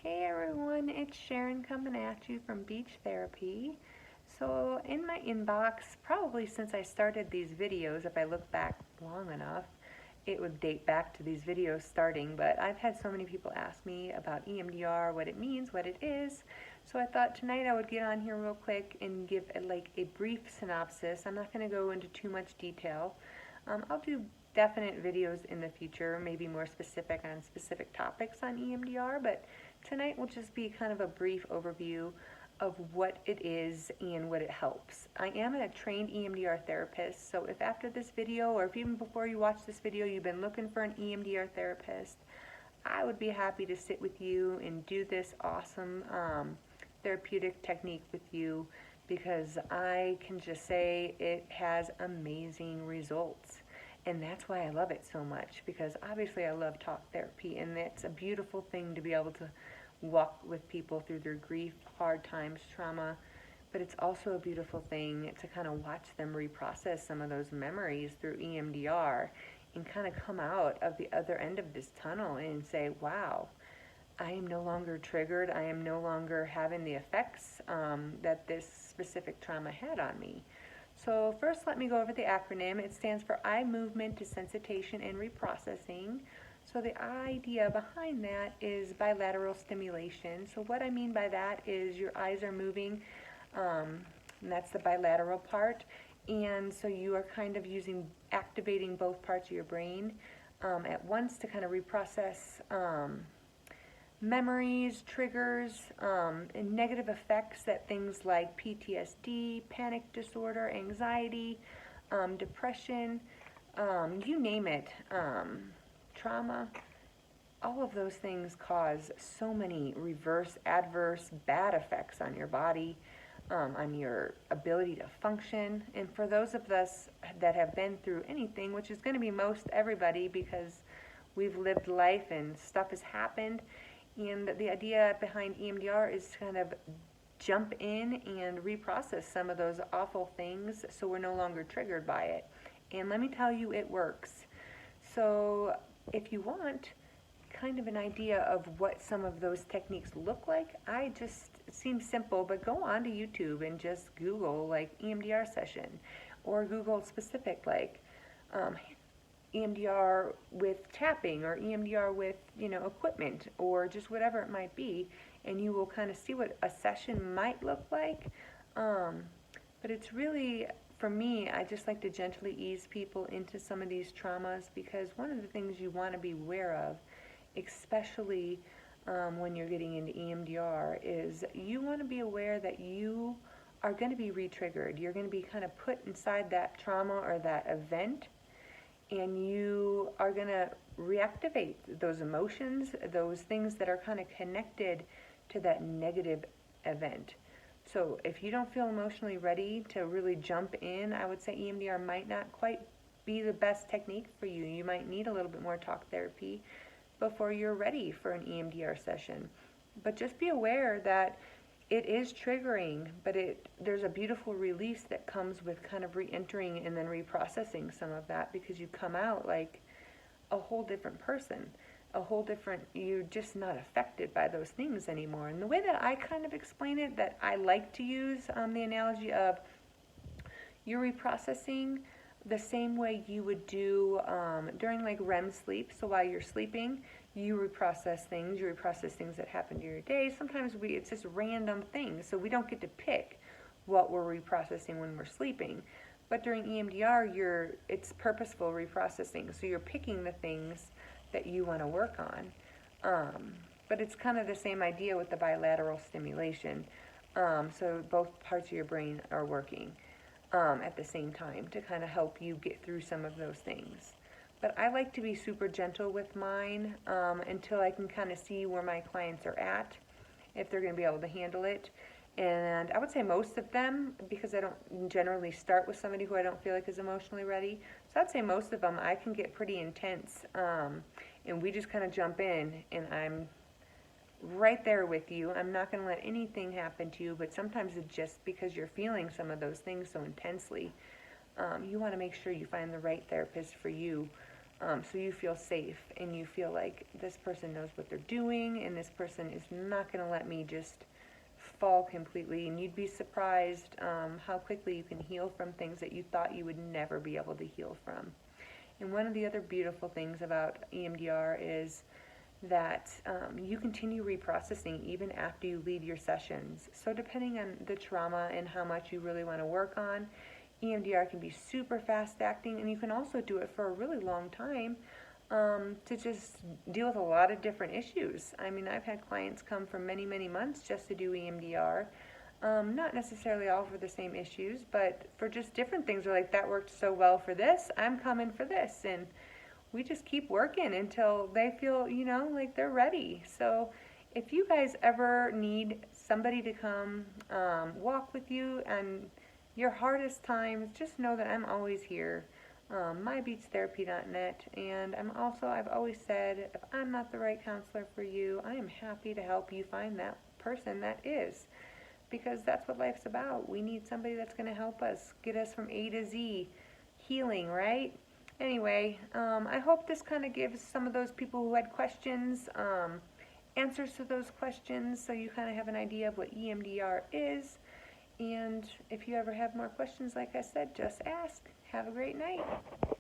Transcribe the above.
Hey everyone, it's Sharon coming at you from Beach Therapy. So in my inbox, probably since I started these videos, if I look back long enough, it would date back to these videos starting, but I've had so many people ask me about EMDR, what it means, what it is. So I thought tonight I would get on here real quick and give a brief synopsis. I'm not going to go into too much detail. I'll do definite videos in the future, maybe more specific on specific topics on EMDR, but tonight will just be kind of a brief overview of what it is and what it helps. I am a trained EMDR therapist, so if after this video, or if even before you watch this video, you've been looking for an EMDR therapist, I would be happy to sit with you and do this awesome therapeutic technique with you, because I can just say it has amazing results. And that's why I love it so much, because obviously I love talk therapy, and it's a beautiful thing to be able to walk with people through their grief, hard times, trauma, but it's also a beautiful thing to kind of watch them reprocess some of those memories through EMDR and kind of come out of the other end of this tunnel and say, wow, I am no longer triggered. I am no longer having the effects that this specific trauma had on me. So first, let me go over the acronym. It stands for Eye Movement Desensitization and Reprocessing. So the idea behind that is bilateral stimulation. So what I mean by that is your eyes are moving, and that's the bilateral part. And so you are kind of activating both parts of your brain at once to kind of reprocess memories, triggers, and negative effects that things like PTSD, panic disorder, anxiety, depression, you name it, trauma, all of those things cause so many reverse, adverse, bad effects on your body, on your ability to function. And for those of us that have been through anything, which is going to be most everybody because we've lived life and stuff has happened, and the idea behind EMDR is to kind of jump in and reprocess some of those awful things so we're no longer triggered by it. And let me tell you, it works. So if you want kind of an idea of what some of those techniques look like, it seems simple, but go on to YouTube and just Google like EMDR session, or Google specific like EMDR with tapping, or EMDR with, equipment, or just whatever it might be, and you will kind of see what a session might look like. But it's really, for me, I just like to gently ease people into some of these traumas, because one of the things you want to be aware of, especially when you're getting into EMDR, is you want to be aware that you are going to be re-triggered. You're going to be kind of put inside that trauma or that event, and you are going to reactivate those emotions, those things that are kind of connected to that negative event. So if you don't feel emotionally ready to really jump in, I would say EMDR might not quite be the best technique for you. You might need a little bit more talk therapy before you're ready for an EMDR session. But just be aware that it is triggering, but there's a beautiful release that comes with kind of re-entering and then reprocessing some of that, because you come out like a whole different person, you're just not affected by those things anymore. And the way that I kind of explain it, that I like to use the analogy of you're reprocessing the same way you would do during like REM sleep. So while you're sleeping, you reprocess things that happen during your day. Sometimes it's just random things, so we don't get to pick what we're reprocessing when we're sleeping. But during EMDR, it's purposeful reprocessing, so you're picking the things that you want to work on. But it's kind of the same idea with the bilateral stimulation. So both parts of your brain are working at the same time to kind of help you get through some of those things. But I like to be super gentle with mine until I can kind of see where my clients are at, if they're going to be able to handle it. And I would say most of them, because I don't generally start with somebody who I don't feel like is emotionally ready, so I'd say most of them I can get pretty intense, and we just kind of jump in, and I'm right there with you. I'm not going to let anything happen to you, but sometimes it's just because you're feeling some of those things so intensely. You want to make sure you find the right therapist for you. So you feel safe and you feel like this person knows what they're doing and this person is not going to let me just fall completely. And you'd be surprised how quickly you can heal from things that you thought you would never be able to heal from. And one of the other beautiful things about EMDR is that you continue reprocessing even after you leave your sessions. So depending on the trauma and how much you really want to work on, EMDR can be super fast acting, and you can also do it for a really long time to just deal with a lot of different issues. I mean, I've had clients come for many, many months just to do EMDR. Not necessarily all for the same issues, but for just different things. They're like, that worked so well for this, I'm coming for this. And we just keep working until they feel, like they're ready. So if you guys ever need somebody to come walk with you and your hardest times, just know that I'm always here. mybeachstherapy.net, and I've always said, if I'm not the right counselor for you, I am happy to help you find that person that is, because that's what life's about. We need somebody that's going to help us get us from A to Z healing, right? Anyway, I hope this kind of gives some of those people who had questions answers to those questions, so you kind of have an idea of what EMDR is. And if you ever have more questions, like I said, just ask. Have a great night.